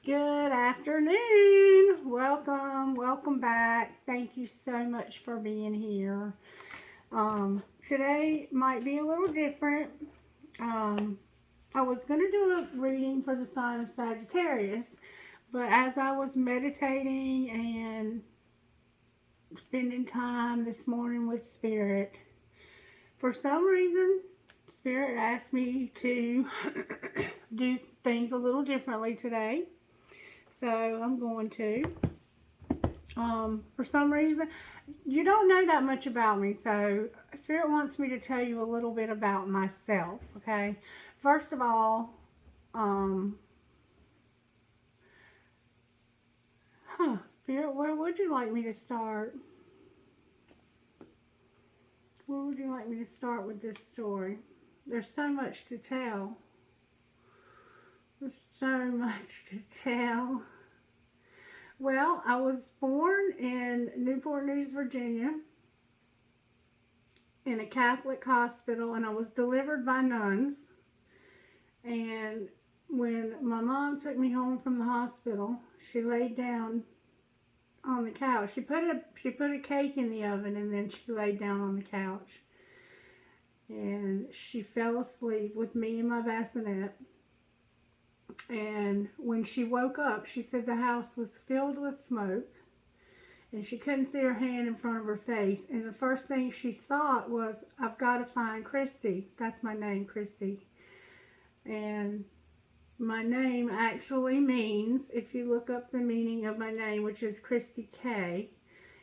Good afternoon. Welcome back. Thank you so much for being here. Today might be a little different. Um, I was going to do a reading for the sign of Sagittarius, but as I was meditating and spending time this morning with Spirit, for some reason, Spirit asked me to do things a little differently today. So I'm going to. For some reason, you don't know that much about me, so Spirit wants me to tell you a little bit about myself, okay? First of all, um, Spirit, where would you like me to start? Where would you like me to start with this story? There's so much to tell. There's so much to tell. Well, I was born in Newport News, Virginia, in a Catholic hospital, and I was delivered by nuns. And when my mom took me home from the hospital, she laid down on the couch. She put a cake in the oven, and then she laid down on the couch. And she fell asleep with me in my bassinet. And when she woke up, she said the house was filled with smoke, and she couldn't see her hand in front of her face. And the first thing she thought was, I've got to find Christie. That's my name, Christie. And my name actually means, if you look up the meaning of my name, which is Christie K,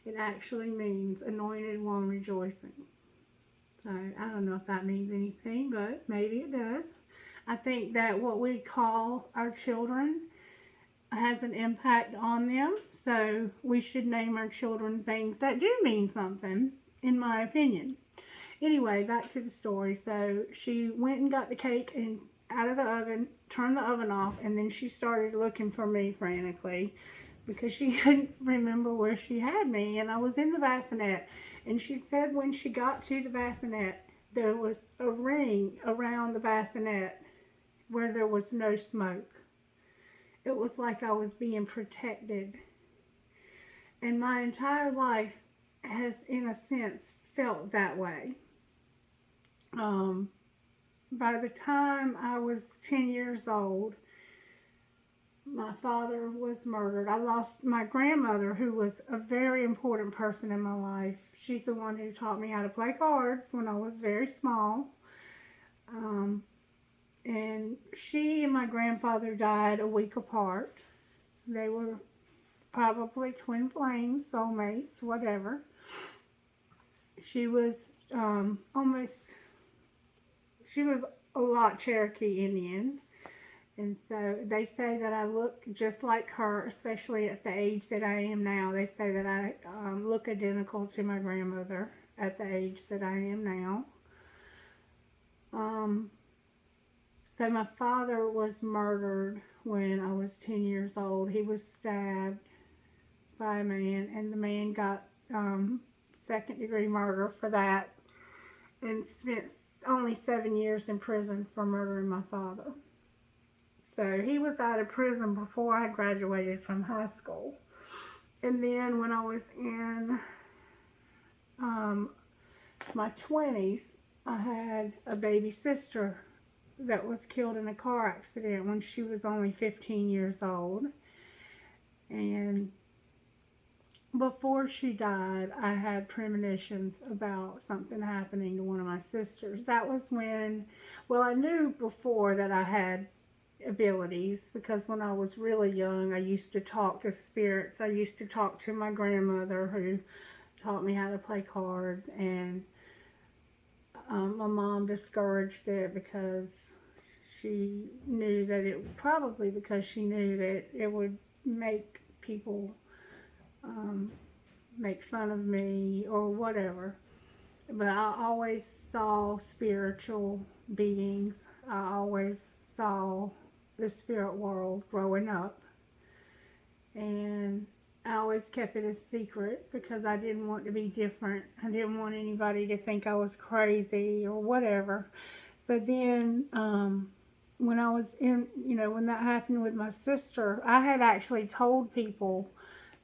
it actually means anointed one rejoicing. So I don't know if that means anything, but maybe it does. I think that what we call our children has an impact on them, so we should name our children things that do mean something, in my opinion. Anyway, back to the story. So she went and got the cake and out of the oven, turned the oven off, and then she started looking for me frantically because she couldn't remember where she had me, and I was in the bassinet. And she said when she got to the bassinet, there was a ring around the bassinet where there was no smoke. It was like I was being protected. And my entire life has, in a sense, felt that way. By the time I was 10 years old, my father was murdered. I lost my grandmother, who was a very important person in my life. She's the one who taught me how to play cards when I was very small. And she and my grandfather died a week apart. They were probably twin flames, soulmates, whatever. She was she was a lot Cherokee Indian. And so they say that I look just like her, especially at the age that I am now. They say that I look identical to my grandmother at the age that I am now. So my father was murdered when I was 10 years old. He was stabbed by a man, and the man got second degree murder for that, and spent only 7 years in prison for murdering my father. So he was out of prison before I graduated from high school. And then when I was in my 20s, I had a baby sister that was killed in a car accident when she was only 15 years old. And before she died, I had premonitions about something happening to one of my sisters. That was when, well, I knew before that I had abilities, because when I was really young, I used to talk to spirits. I used to talk to my grandmother, who taught me how to play cards, and my mom discouraged it because she knew that she knew that it would make people make fun of me or whatever. But I always saw spiritual beings. I always saw the spirit world growing up. And I always kept it a secret because I didn't want to be different. I didn't want anybody to think I was crazy or whatever. So then when I was in, when that happened with my sister, I had actually told people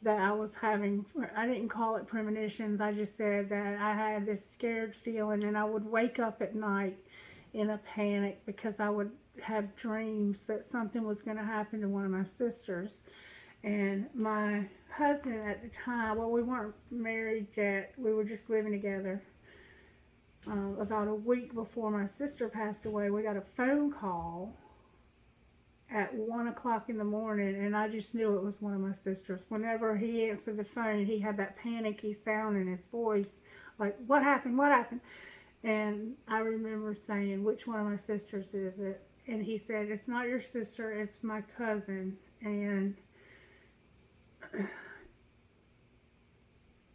that I was having, I didn't call it premonitions, I just said that I had this scared feeling and I would wake up at night in a panic because I would have dreams that something was going to happen to one of my sisters. And my husband at the time, well, we weren't married yet, we were just living together. About a week before my sister passed away, we got a phone call at 1 o'clock in the morning, and I just knew it was one of my sisters. Whenever he answered the phone, he had that panicky sound in his voice, like, "What happened? What happened?" And I remember saying, "Which one of my sisters is it?" And he said, "It's not your sister, it's my cousin." And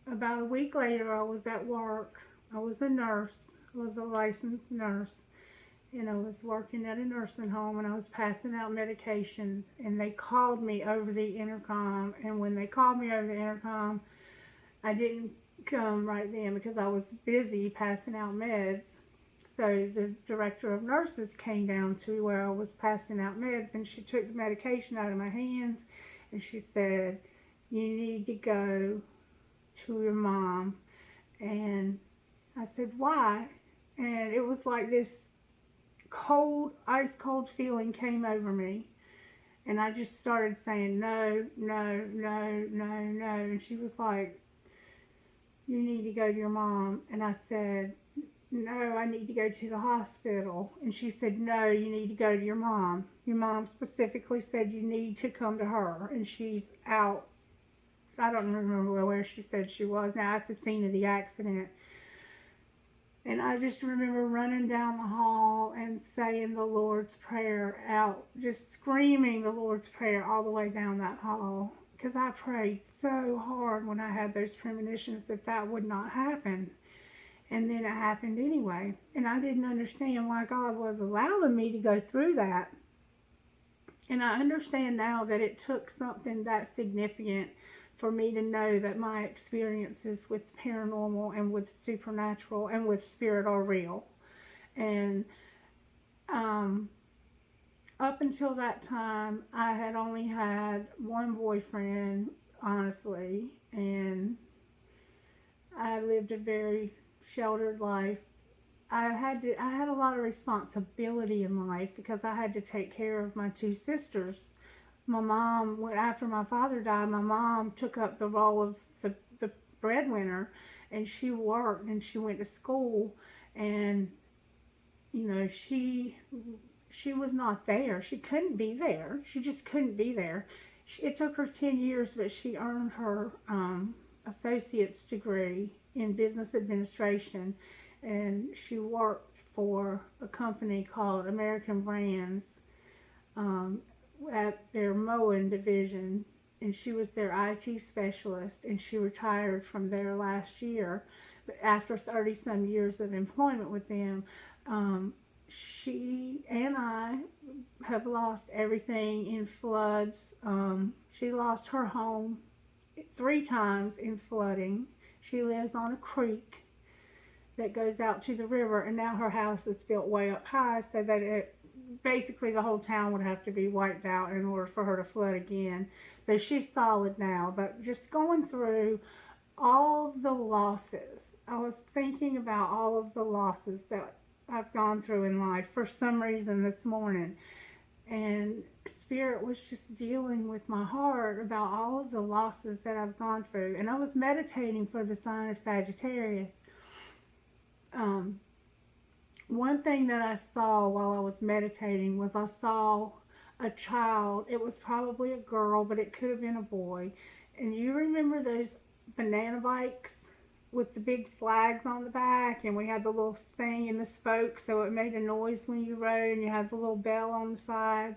about a week later, I was at work. I was a nurse. I was a licensed nurse. And I was working at a nursing home and I was passing out medications. And they called me over the intercom. And when they called me over the intercom, I didn't come right then because I was busy passing out meds. So the director of nurses came down to where I was passing out meds, and she took the medication out of my hands and she said, "You need to go to your mom." And I said, "Why?" And it was like this cold, ice cold feeling came over me. And I just started saying, "No, no, no, no, no." And she was like, "You need to go to your mom." And I said, "No, I need to go to the hospital." And she said, "No, you need to go to your mom. Your mom specifically said you need to come to her. And she's out." I don't remember where she said she was now, at the scene of the accident. And I just remember running down the hall and saying the Lord's Prayer out, just screaming the Lord's Prayer all the way down that hall. Because I prayed so hard when I had those premonitions that that would not happen. And then it happened anyway. And I didn't understand why God was allowing me to go through that. And I understand now that it took something that significant for me to know that my experiences with paranormal and with supernatural and with spirit are real. And up until that time, I had only had one boyfriend, honestly, and I lived a very sheltered life. I had a lot of responsibility in life because I had to take care of my two sisters. My mom, after my father died, my mom took up the role of the breadwinner, and she worked and she went to school, and she was not there. She couldn't be there. She just couldn't be there. It took her 10 years, but she earned her associate's degree in business administration, and she worked for a company called American Brands at their mowing division, and she was their IT specialist, and she retired from there last year. But after 30 some years of employment with them, she and I have lost everything in floods. She lost her home 3 times in flooding. She lives on a creek that goes out to the river, and now her house is built way up high so that basically the whole town would have to be wiped out in order for her to flood again. So she's solid now, but just going through all the losses, I was thinking about all of the losses that I've gone through in life for some reason this morning. And Spirit was just dealing with my heart about all of the losses that I've gone through. And I was meditating for the sign of Sagittarius. One thing that I saw while I was meditating was I saw a child. It was probably a girl, but it could have been a boy. And you remember those banana bikes with the big flags on the back, and we had the little thing in the spokes so it made a noise when you rode, and you had the little bell on the side.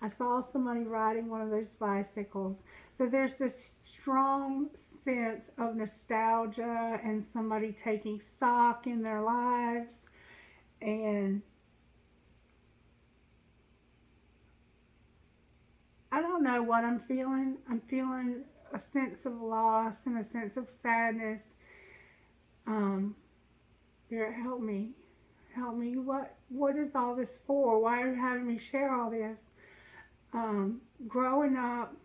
I saw somebody riding one of those bicycles. So there's this strong sense of nostalgia and somebody taking stock in their lives. And I don't know what I'm feeling. I'm feeling a sense of loss and a sense of sadness. Spirit, help me. help me. What is all this for? Why are you having me share all this? Growing up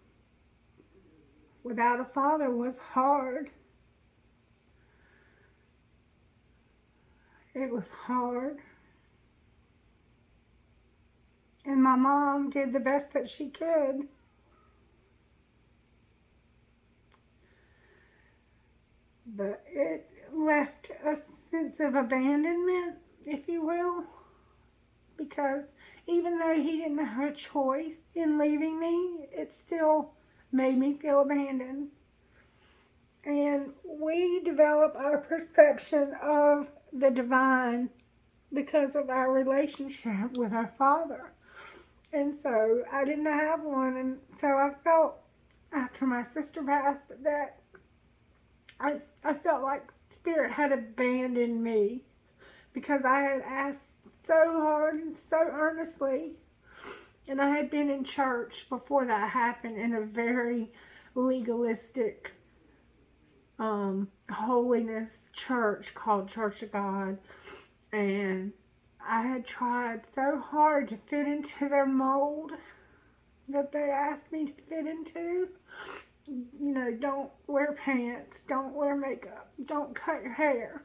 without a father was hard. It was hard. And my mom did the best that she could. But it left a sense of abandonment, if you will, because even though he didn't have a choice in leaving me, it still made me feel abandoned. And we develop our perception of the divine because of our relationship with our Father. And so I didn't have one, and so I felt after my sister passed that I felt like Spirit had abandoned me because I had asked so hard and so earnestly, and I had been in church before that happened in a very legalistic holiness church called Church of God, and I had tried so hard to fit into their mold that they asked me to fit into. You know, don't wear pants, don't wear makeup, don't cut your hair.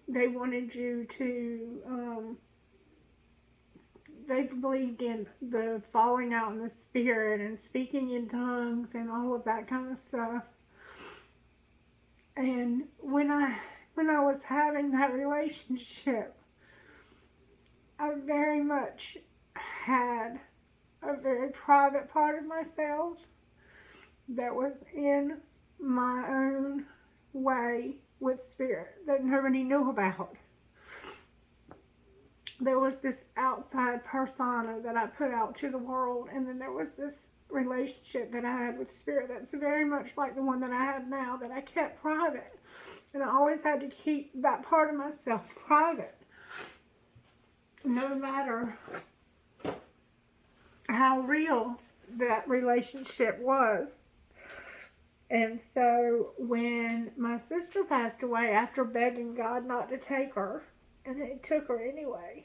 They wanted you to, they believed in the falling out in the Spirit and speaking in tongues and all of that kind of stuff. And when I was having that relationship, I very much had a very private part of myself that was in my own way with Spirit that nobody knew about. There was this outside persona that I put out to the world, and then there was this relationship that I had with Spirit that's very much like the one that I have now that I kept private. And I always had to keep that part of myself private, no matter how real that relationship was. And so when my sister passed away, after begging God not to take her, and he took her anyway,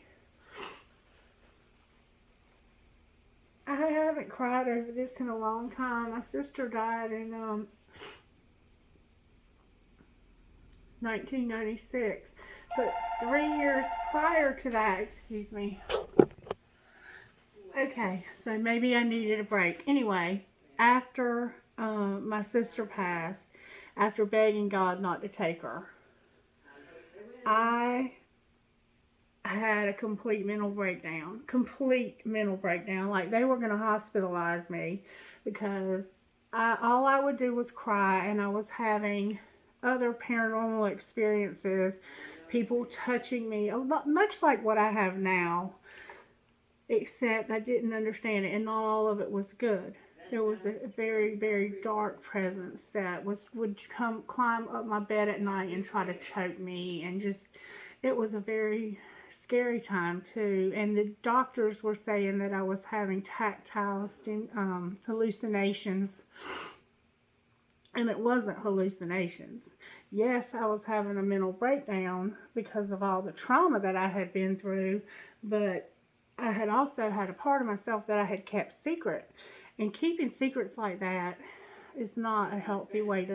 I haven't cried over this in a long time. My sister died in 1996, but 3 years prior to that, excuse me. Okay, so maybe I needed a break. Anyway, after my sister passed, after begging God not to take her, I had a complete mental breakdown. Like they were going to hospitalize me because all I would do was cry, and I was having other paranormal experiences, people touching me, a lot, much like what I have now, except I didn't understand it, and not all of it was good. There was a very, very dark presence that would climb up my bed at night and try to choke me, and just, it was a very scary time too. And the doctors were saying that I was having tactile hallucinations, and it wasn't hallucinations. Yes, I was having a mental breakdown because of all the trauma that I had been through, but I had also had a part of myself that I had kept secret. And keeping secrets like that is not a healthy way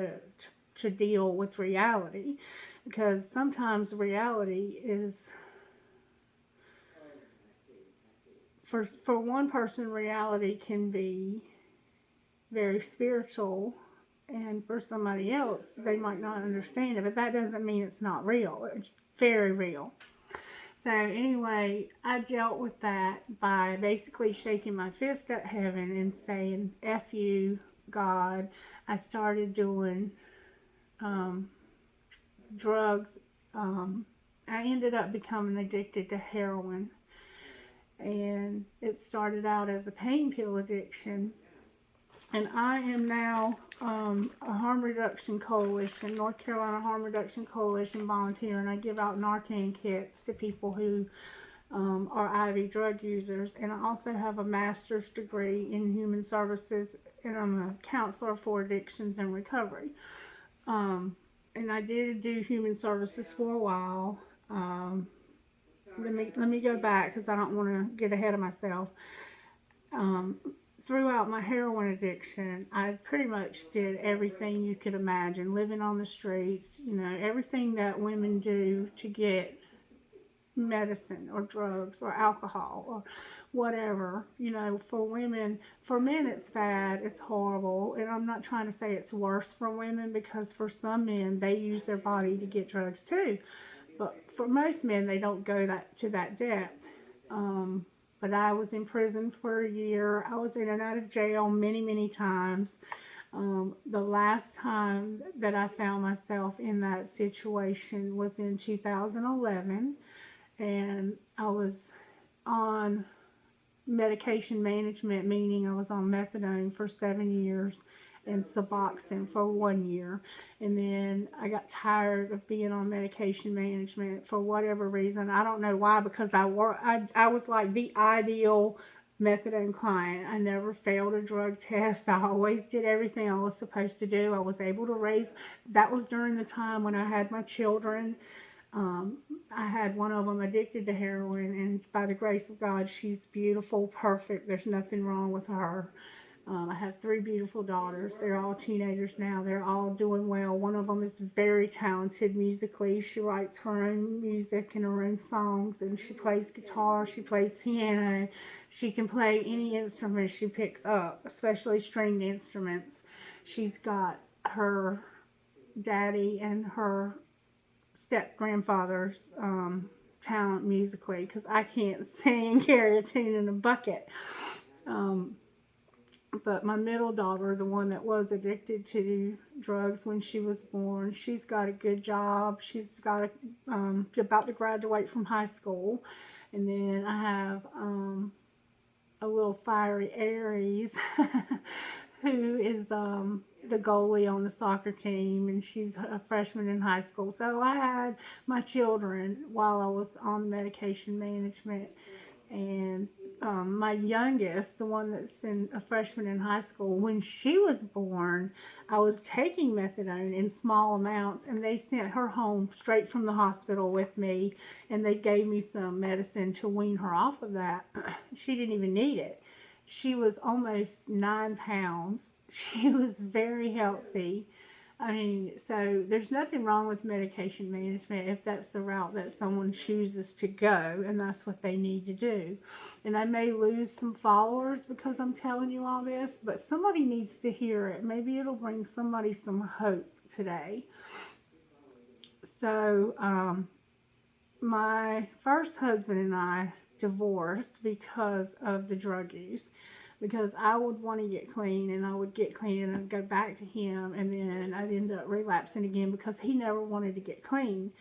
to deal with reality, because sometimes reality is, for one person, reality can be very spiritual, and for somebody else, they might not understand it, but that doesn't mean it's not real. It's very real. So anyway, I dealt with that by basically shaking my fist at heaven and saying, F you, God. I started doing drugs. I ended up becoming addicted to heroin. And it started out as a pain pill addiction. And I am now a harm reduction coalition, North Carolina Harm Reduction Coalition volunteer, and I give out Narcan kits to people who are IV drug users. And I also have a master's degree in human services, and I'm a counselor for addictions and recovery. and I did do human services for a while. Um, let me go back because I don't want to get ahead of myself. Um, Throughout my heroin addiction, I pretty much did everything you could imagine, living on the streets, everything that women do to get medicine or drugs or alcohol or whatever. For women, for men it's bad, it's horrible, and I'm not trying to say it's worse for women, because for some men they use their body to get drugs too, but for most men they don't go that to that depth. But I was in prison for a year. I was in and out of jail many, many times. The last time that I found myself in that situation was in 2011, and I was on medication management, meaning I was on methadone for 7 years and Suboxone for 1 year. And then I got tired of being on medication management for whatever reason. I don't know why, because I was like the ideal methadone client. I never failed a drug test. I always did everything I was supposed to do. I was able to raise, that was during the time when I had my children. I had one of them addicted to heroin, and by the grace of God, she's beautiful, perfect. There's nothing wrong with her. I have 3 beautiful daughters. They're all teenagers now. They're all doing well. One of them is very talented musically. She writes her own music and her own songs, and she plays guitar. She plays piano. She can play any instrument she picks up, especially stringed instruments. She's got her daddy and her step grandfather's talent musically, because I can't sing, carry a tune in a bucket. But my middle daughter, the one that was addicted to drugs when she was born, she's got a good job. She's got about to graduate from high school. And then I have a little fiery Aries who is the goalie on the soccer team, and she's a freshman in high school. So I had my children while I was on medication management. And my youngest, the one that's a freshman in high school, when she was born, I was taking methadone in small amounts, and they sent her home straight from the hospital with me, and they gave me some medicine to wean her off of that. She didn't even need it. She was almost 9 pounds. She was very healthy. I mean, so there's nothing wrong with medication management if that's the route that someone chooses to go, and that's what they need to do. And I may lose some followers because I'm telling you all this, but somebody needs to hear it. Maybe it'll bring somebody some hope today. So, my first husband and I divorced because of the drug use, because I would want to get clean, and I would get clean and I'd go back to him, and then I'd end up relapsing again because he never wanted to get clean,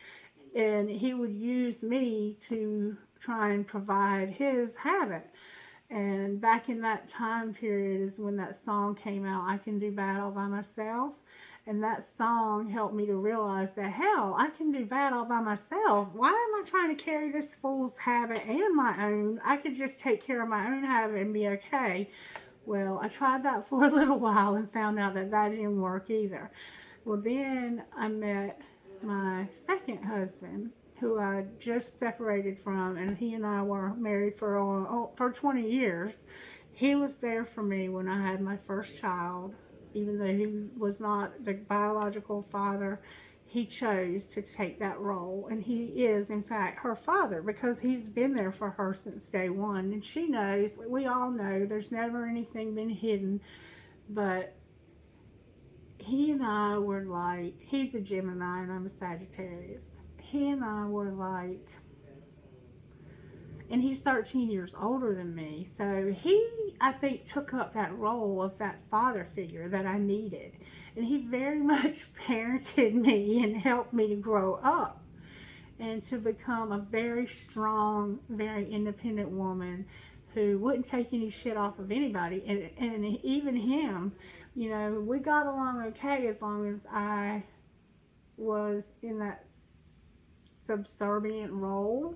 and he would use me to try and provide his habit. And back in that time period is when that song came out, I Can Do Bad All By Myself. And that song helped me to realize that, hell, I can do bad all by myself. Why am I trying to carry this fool's habit and my own? I could just take care of my own habit and be okay. Well, I tried that for a little while and found out that that didn't work either. Well, then I met my second husband, who I just separated from, and he and I were married for 20 years. He was there for me when I had my first child. Even though he was not the biological father, he chose to take that role. And he is, in fact, her father, because he's been there for her since day one. And she knows, we all know, there's never anything been hidden. But he and I were like, he's a Gemini and I'm a Sagittarius. He and I were like, and he's 13 years older than me. So he, I think, took up that role of that father figure that I needed. And he very much parented me and helped me to grow up and to become a very strong, very independent woman who wouldn't take any shit off of anybody. And even him, we got along okay as long as I was in that subservient role.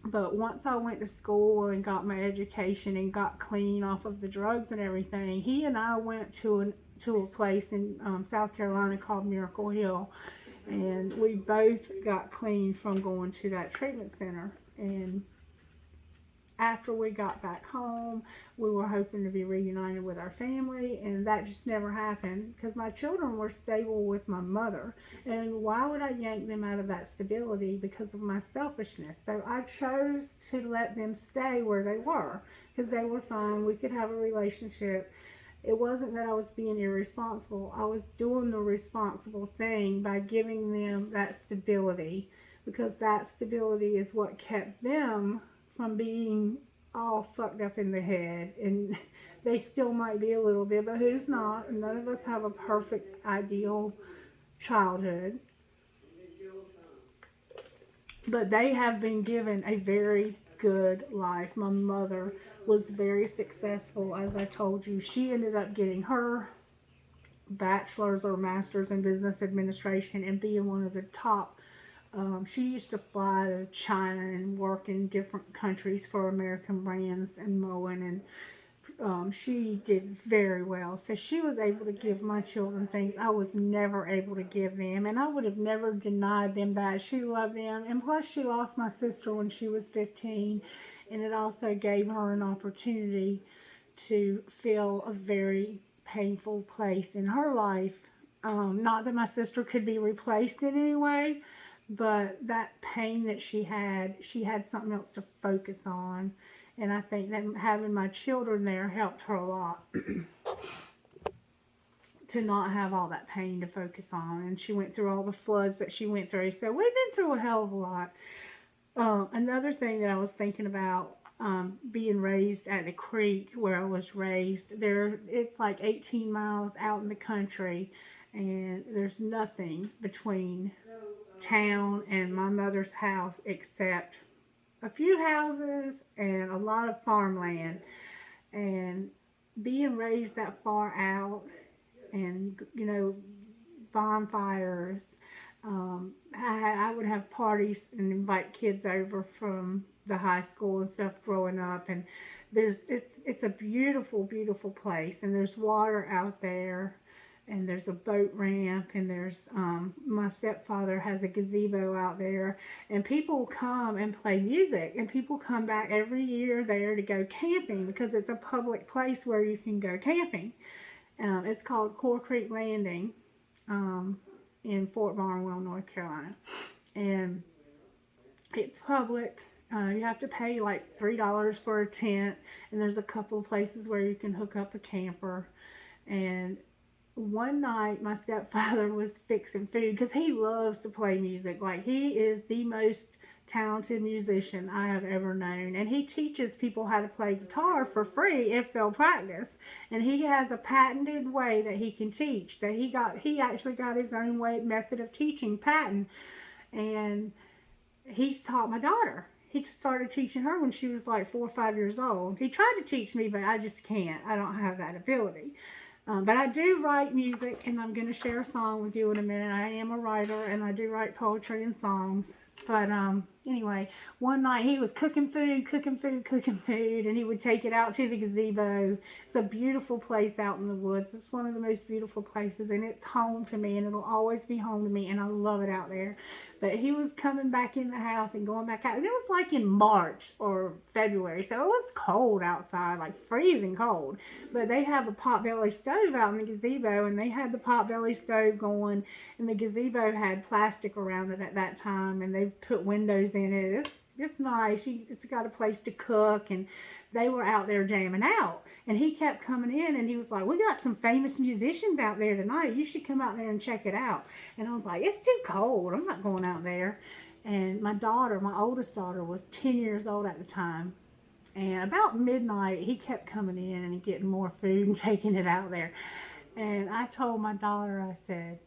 But once I went to school and got my education and got clean off of the drugs and everything, he and I went to a place in South Carolina called Miracle Hill, and we both got clean from going to that treatment center. And after we got back home, we were hoping to be reunited with our family, and that just never happened because my children were stable with my mother. And why would I yank them out of that stability because of my selfishness? So I chose to let them stay where they were because they were fine. We could have a relationship. It wasn't that I was being irresponsible. I was doing the responsible thing by giving them that stability, because that stability is what kept them from being all fucked up in the head. And they still might be a little bit, but who's not? None of us have a perfect, ideal childhood. But they have been given a very good life. My mother was very successful, as I told you. She ended up getting her bachelor's or master's in business administration and being one of the top. She used to fly to China and work in different countries for American brands and Moen, and she did very well. So she was able to give my children things I was never able to give them, and I would have never denied them that. She loved them, and plus she lost my sister when she was 15, and it also gave her an opportunity to fill a very painful place in her life. Not that my sister could be replaced in any way, but that pain that she had something else to focus on. And I think that having my children there helped her a lot to not have all that pain to focus on. And she went through all the floods that she went through. So we've been through a hell of a lot. Another thing that I was thinking about, being raised at the creek where I was raised, it's like 18 miles out in the country, and there's nothing between town and my mother's house except a few houses and a lot of farmland. And being raised that far out, and bonfires, I would have parties and invite kids over from the high school and stuff growing up. And it's a beautiful place, and there's water out there, and there's a boat ramp, and there's my stepfather has a gazebo out there, and people come and play music, and people come back every year there to go camping because it's a public place where you can go camping. It's called Core Creek Landing, in Fort Barnwell, North Carolina, and it's public. You have to pay like $3 for a tent, and there's a couple of places where you can hook up a camper. And one night my stepfather was fixing food because he loves to play music. Like, he is the most talented musician I have ever known, and he teaches people how to play guitar for free if they'll practice. And he has a patented way that he can teach, that he actually got his own method of teaching patent. And he's taught my daughter. He started teaching her when she was like 4 or 5 years old. He tried to teach me, but I just can't. I don't have that ability. But I do write music, and I'm going to share a song with you in a minute. I am a writer, and I do write poetry and songs. But anyway, one night he was cooking food, and he would take it out to the gazebo. It's a beautiful place out in the woods. It's one of the most beautiful places, and it's home to me, and it'll always be home to me, and I love it out there. But he was coming back in the house and going back out, and it was like in March or February, so it was cold outside, like freezing cold. But they have a potbelly stove out in the gazebo, and they had the potbelly stove going, and the gazebo had plastic around it at that time, and they've put windows in it. It's nice. It's got a place to cook, and they were out there jamming out. And he kept coming in, and he was like, "We got some famous musicians out there tonight. You should come out there and check it out." And I was like, "It's too cold. I'm not going out there." And my oldest daughter, was 10 years old at the time. And about midnight, he kept coming in and getting more food and taking it out there. And I told my daughter, I said,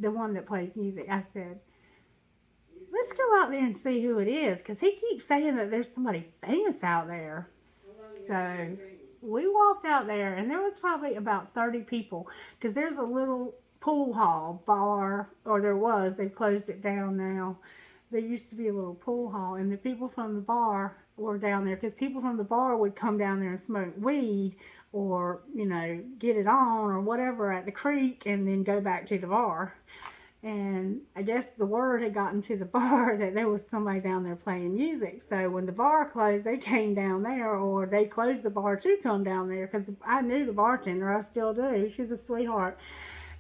the one that plays music, I said, "Let's go out there and see who it is, because he keeps saying that there's somebody famous out there." So we walked out there, and there was probably about 30 people, because there's a little pool hall bar, or there was, they closed it down now, there used to be a little pool hall, and the people from the bar were down there because people from the bar would come down there and smoke weed or, get it on or whatever at the creek and then go back to the bar. And I guess the word had gotten to the bar that there was somebody down there playing music. So when the bar closed, they came down there, or they closed the bar to come down there because I knew the bartender. I still do. She's a sweetheart.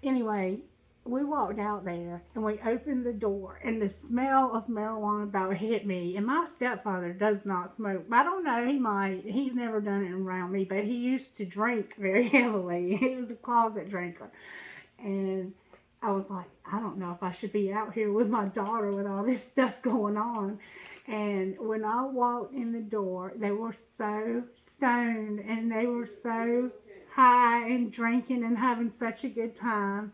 Anyway, we walked out there and we opened the door, and the smell of marijuana about hit me. And my stepfather does not smoke. I don't know, he might. He's never done it around me, but he used to drink very heavily. He was a closet drinker. And I was like, I don't know if I should be out here with my daughter with all this stuff going on. And when I walked in the door, they were so stoned and they were so high and drinking and having such a good time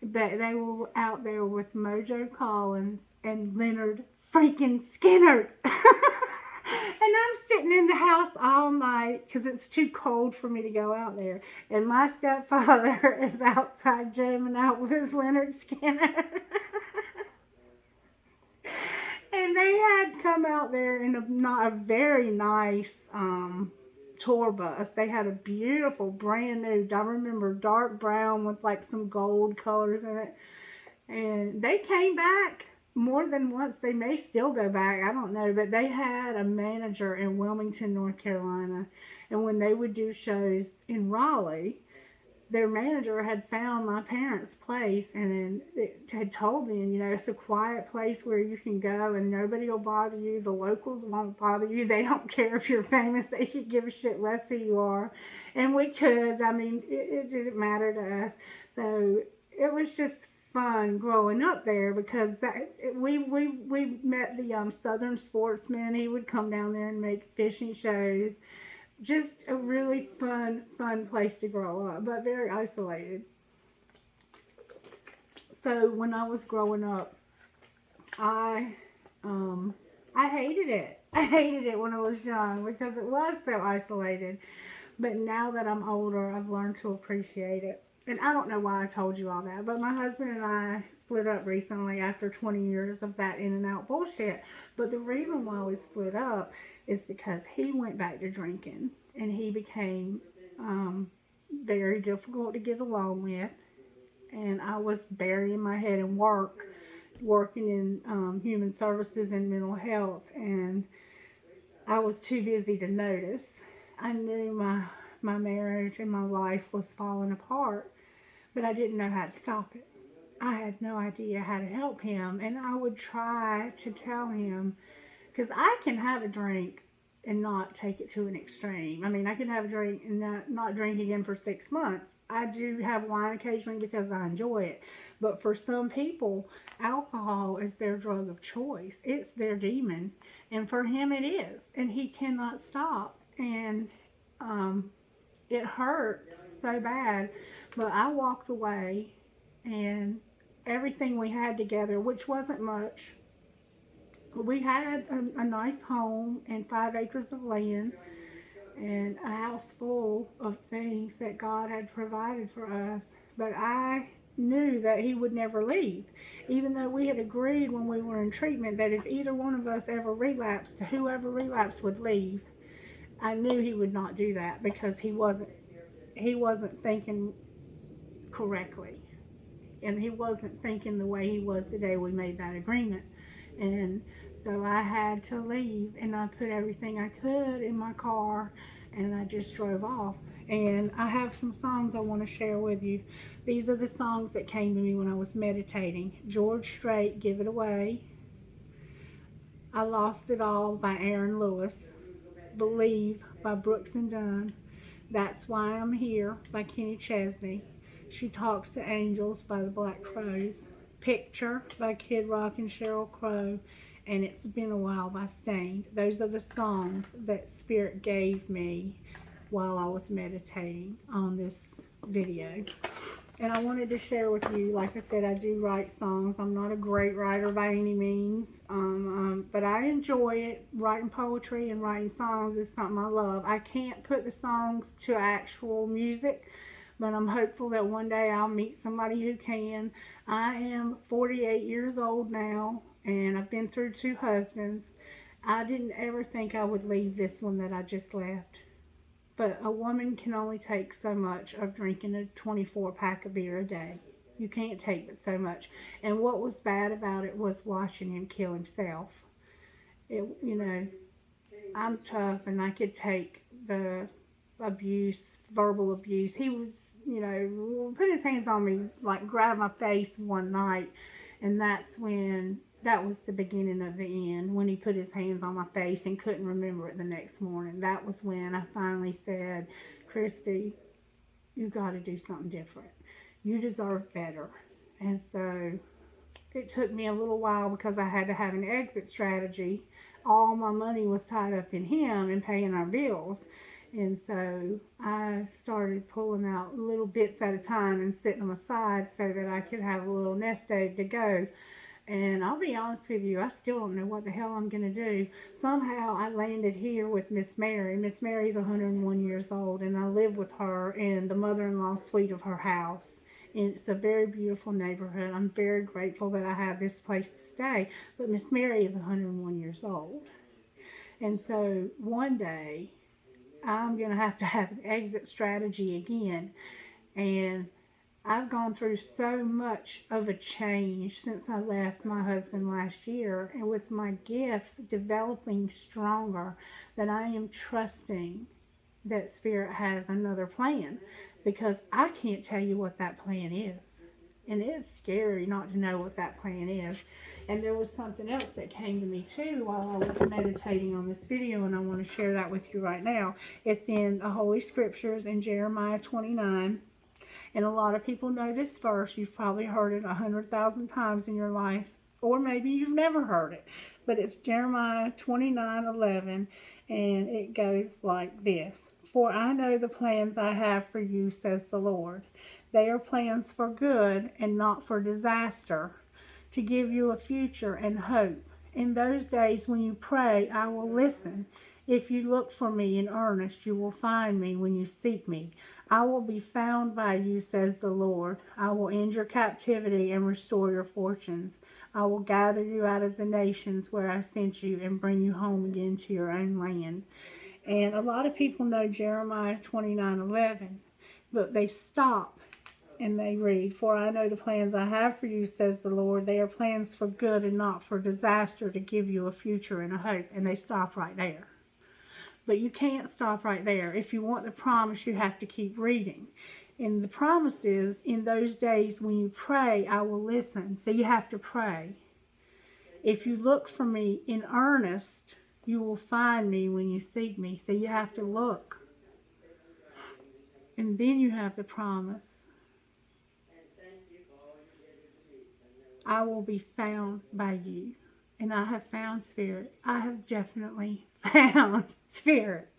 that they were out there with Mojo Collins and Leonard freaking Skinner. And I'm sitting in the house all night because it's too cold for me to go out there. And my stepfather is outside jamming out with Leonard Skinner. And they had come out there in a very nice tour bus. They had a beautiful, brand new, I remember, dark brown with like some gold colors in it. And they came back more than once. They may still go back, I don't know, but they had a manager in Wilmington, North Carolina, and when they would do shows in Raleigh, their manager had found my parents' place and then it had told them, it's a quiet place where you can go and nobody will bother you. The locals won't bother you. They don't care if you're famous. They could give a shit less who you are. And we could. I mean, it didn't matter to us. So it was just fun growing up there because we met the Southern Sportsman. He would come down there and make fishing shows. Just a really fun place to grow up, but very isolated. So when I was growing up, I hated it. I hated it when I was young because it was so isolated. But now that I'm older, I've learned to appreciate it. And I don't know why I told you all that, but my husband and I split up recently after 20 years of that in and out bullshit. But the reason why we split up is because he went back to drinking and he became very difficult to get along with. And I was burying my head in working in human services and mental health, and I was too busy to notice. I knew my marriage and my life was falling apart, but I didn't know how to stop it. I had no idea how to help him, and I would try to tell him, because I can have a drink and not take it to an extreme. I mean, I can have a drink and not drink again for 6 months. I do have wine occasionally because I enjoy it. But for some people, alcohol is their drug of choice. It's their demon. And for him it is. And he cannot stop. And it hurts so bad. But I walked away, and everything we had together, which wasn't much, we had a nice home and 5 acres of land and a house full of things that God had provided for us. But I knew that he would never leave, even though we had agreed when we were in treatment that if either one of us ever relapsed, whoever relapsed would leave. I knew he would not do that because he wasn't thinking correctly, and he wasn't thinking the way he was the day we made that agreement. And so I had to leave, and I put everything I could in my car, and I just drove off. And I have some songs I want to share with you. These are the songs that came to me when I was meditating. George Strait, Give It Away. I Lost It All by Aaron Lewis. Believe by Brooks and Dunn. That's Why I'm Here by Kenny Chesney. She Talks to Angels by the Black Crowes. Picture by Kid Rock and Sheryl Crow, and It's Been a While by Stained. Those are the songs that Spirit gave me while I was meditating on this video. And I wanted to share with you, like I said, I do write songs. I'm not a great writer by any means, but I enjoy it. Writing poetry and writing songs is something I love. I can't put the songs to actual music, but I'm hopeful that one day I'll meet somebody who can. I am 48 years old now, and I've been through 2 husbands. I didn't ever think I would leave this one that I just left. But a woman can only take so much of drinking a 24 pack of beer a day. You can't take but so much. And what was bad about it was watching him kill himself. I'm tough and I could take the abuse, verbal abuse. He would, put his hands on me, like grab my face one night, and that was the beginning of the end, when he put his hands on my face and couldn't remember it the next morning. That was when I finally said, Christie, you got to do something different. You deserve better. And so it took me a little while because I had to have an exit strategy. All my money was tied up in him and paying our bills. And so I started pulling out little bits at a time and setting them aside so that I could have a little nest egg to go. And I'll be honest with you, I still don't know what the hell I'm going to do. Somehow I landed here with Miss Mary. Miss Mary's 101 years old, and I live with her in the mother-in-law suite of her house. And it's a very beautiful neighborhood. I'm very grateful that I have this place to stay. But Miss Mary is 101 years old. And so one day, I'm going to have an exit strategy again. And I've gone through so much of a change since I left my husband last year, and with my gifts developing stronger, that I am trusting that Spirit has another plan, because I can't tell you what that plan is. And it's scary not to know what that plan is. And there was something else that came to me too while I was meditating on this video, and I want to share that with you right now. It's in the Holy Scriptures in Jeremiah 29. And a lot of people know this verse. You've probably heard it 100,000 times in your life, or maybe you've never heard it. But it's Jeremiah 29:11, and it goes like this. For I know the plans I have for you, says the Lord. They are plans for good and not for disaster, to give you a future and hope. In those days when you pray, I will listen. If you look for me in earnest, you will find me when you seek me. I will be found by you, says the Lord. I will end your captivity and restore your fortunes. I will gather you out of the nations where I sent you and bring you home again to your own land. And a lot of people know Jeremiah 29:11, but they stop and they read, for I know the plans I have for you, says the Lord. They are plans for good and not for disaster, to give you a future and a hope. And they stop right there. But you can't stop right there. If you want the promise, you have to keep reading. And the promise is, in those days when you pray, I will listen. So you have to pray. If you look for me in earnest, you will find me when you seek me. So you have to look. And then you have the promise. I will be found by you. And I have found Spirit. I have definitely found Spirit.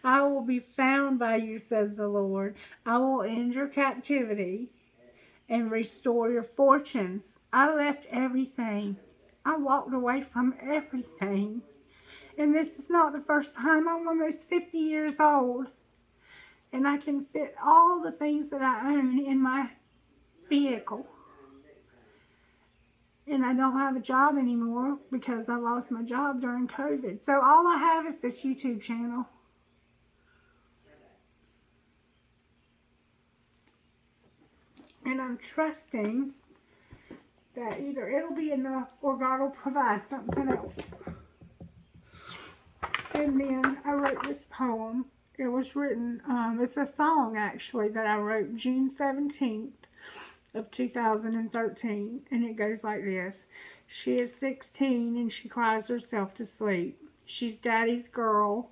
I will be found by you, says the Lord. I will end your captivity and restore your fortunes. I left everything. I walked away from everything. And this is not the first time. I'm almost 50 years old. And I can fit all the things that I own in my vehicle. And I don't have a job anymore because I lost my job during COVID. So all I have is this YouTube channel. And I'm trusting that either it'll be enough or God will provide something else. And then I wrote this poem. It was written, it's a song actually that I wrote June 17th. Of 2013, and it goes like this. She is 16 and she cries herself to sleep. She's daddy's girl,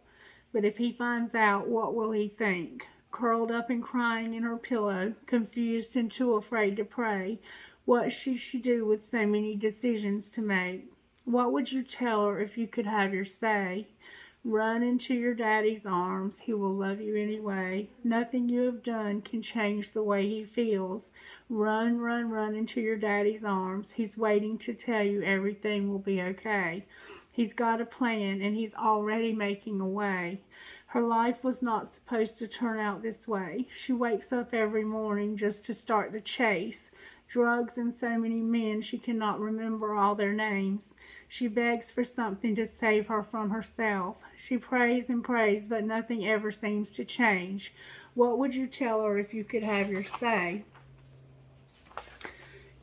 but if he finds out, what will he think? Curled up and crying in her pillow, confused and too afraid to pray. What should she do with so many decisions to make? What would you tell her if you could have your say? Run into your daddy's arms. He will love you anyway. Nothing you have done can change the way he feels. Run, run, run into your daddy's arms. He's waiting to tell you everything will be okay. He's got a plan and he's already making a way. Her life was not supposed to turn out this way. She wakes up every morning just to start the chase. drugs, and so many men she cannot remember all their names. She begs for something to save her from herself. She prays and prays, but nothing ever seems to change. What would you tell her if you could have your say?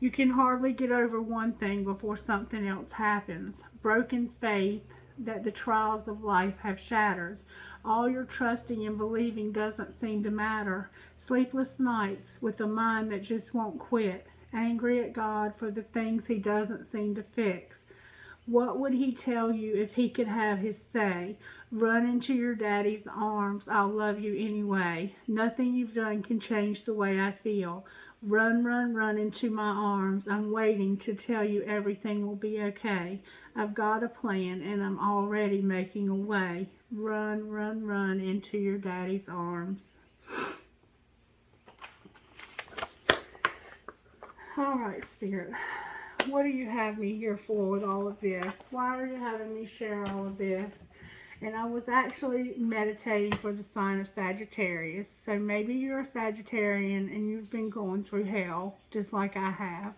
You can hardly get over one thing before something else happens. Broken faith that the trials of life have shattered. All your trusting and believing doesn't seem to matter. Sleepless nights with a mind that just won't quit. Angry at God for the things he doesn't seem to fix. What would he tell you if he could have his say? Run into your daddy's arms. I'll love you anyway. Nothing you've done can change the way I feel. Run, run, run into my arms. I'm waiting to tell you everything will be okay. I've got a plan and I'm already making a way. Run, run, run into your daddy's arms. All right, Spirit. What do you have me here for with all of this? Why are you having me share all of this? And I was actually meditating for the sign of Sagittarius. So maybe you're a Sagittarian and you've been going through hell, just like I have.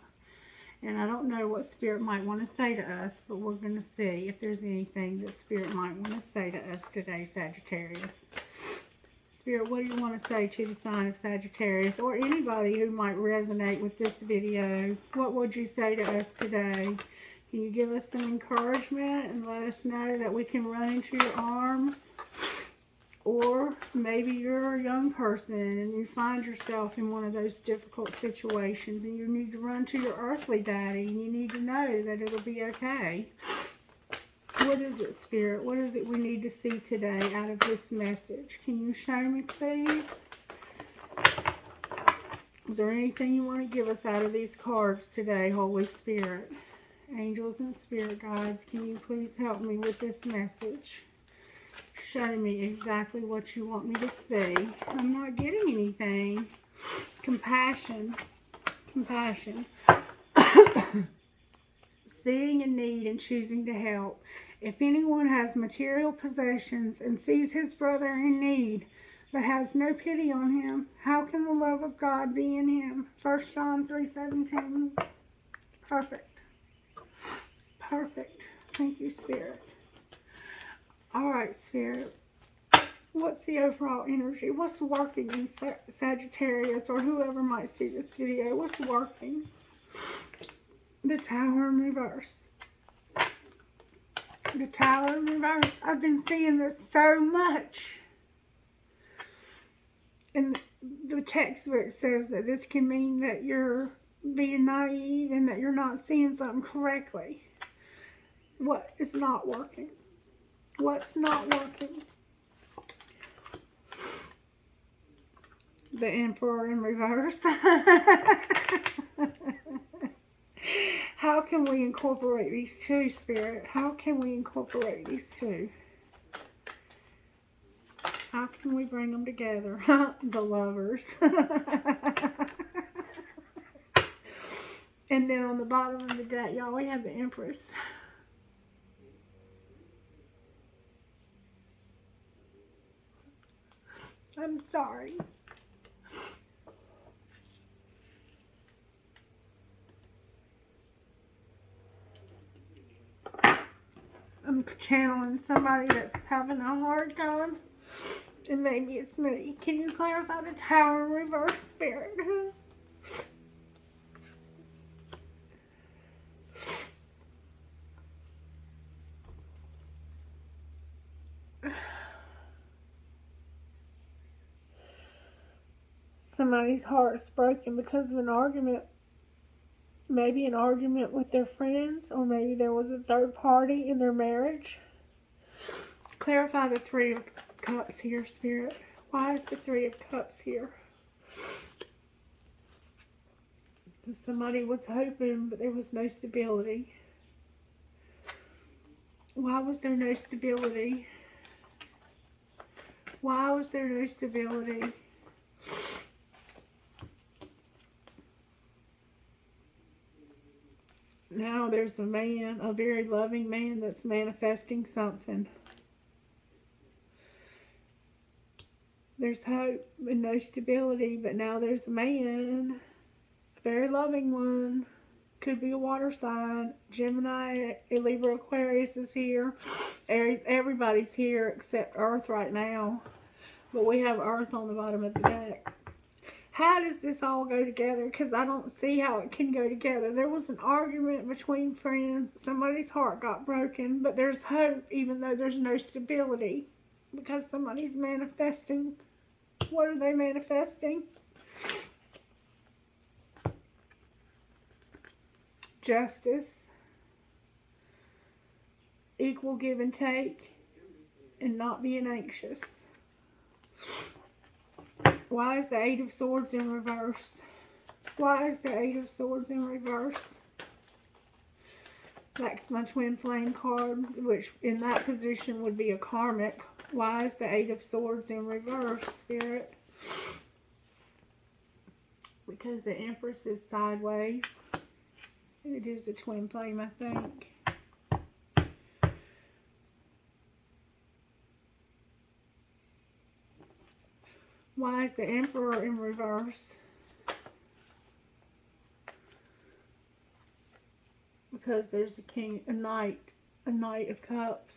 And I don't know what Spirit might want to say to us, but we're going to see if there's anything that Spirit might want to say to us today, Sagittarius. Spirit, what do you want to say to the sign of Sagittarius, or anybody who might resonate with this video? What would you say to us today? Can you give us some encouragement and let us know that we can run into your arms? Or maybe you're a young person and you find yourself in one of those difficult situations and you need to run to your earthly daddy and you need to know that it'll be okay. What is it, Spirit? What is it we need to see today out of this message? Can you show me, please? Is there anything you want to give us out of these cards today, Holy Spirit? Angels and spirit guides, can you please help me with this message? Show me exactly what you want me to see. I'm not getting anything. Compassion. Compassion. Seeing a need and choosing to help. If anyone has material possessions and sees his brother in need, but has no pity on him, how can the love of God be in him? 1 John 3:17. Perfect. Perfect. Thank you, Spirit. All right, Spirit. What's the overall energy? What's working in Sagittarius, or whoever might see this video? What's working? The Tower in reverse. The Tower in reverse. I've been seeing this so much. And the textbook says that this can mean that you're being naive and that you're not seeing something correctly. What is not working? What's not working? The Emperor in reverse. How can we incorporate these two, Spirit? How can we incorporate these two? How can we bring them together? The Lovers. And then on the bottom of the deck, y'all, we have the Empress. I'm sorry. I'm channeling somebody that's having a hard time, and maybe it's me. Can you clarify the Tower in reverse, Spirit? Somebody's heart's broken because of an argument. Maybe an argument with their friends, or maybe there was a third party in their marriage. Clarify the Three of Cups here, Spirit. Why is the Three of Cups here? Somebody was hoping, but there was no stability. Why was there no stability? Why was there no stability? Now there's a man, a very loving man, that's manifesting something. There's hope and no stability, but now there's a man, a Very loving one. Could be a water sign. Gemini, Libra, Aquarius is here. Aries, everybody's here except Earth right now. But we have Earth on the bottom of the deck. How does this all go together? Because I don't see how it can go together. There was an argument between friends. Somebody's heart got broken. But there's hope even though there's no stability. Because somebody's manifesting. What are they manifesting? Justice. Equal give and take. And not being anxious. Why is the Eight of Swords in reverse? Why is the Eight of Swords in reverse? That's my twin flame card, which in that position would be a karmic. Why is the Eight of Swords in reverse, Spirit? Because the Empress is sideways. It is a twin flame, I think. Why is the Emperor in reverse? Because there's a Knight of Cups.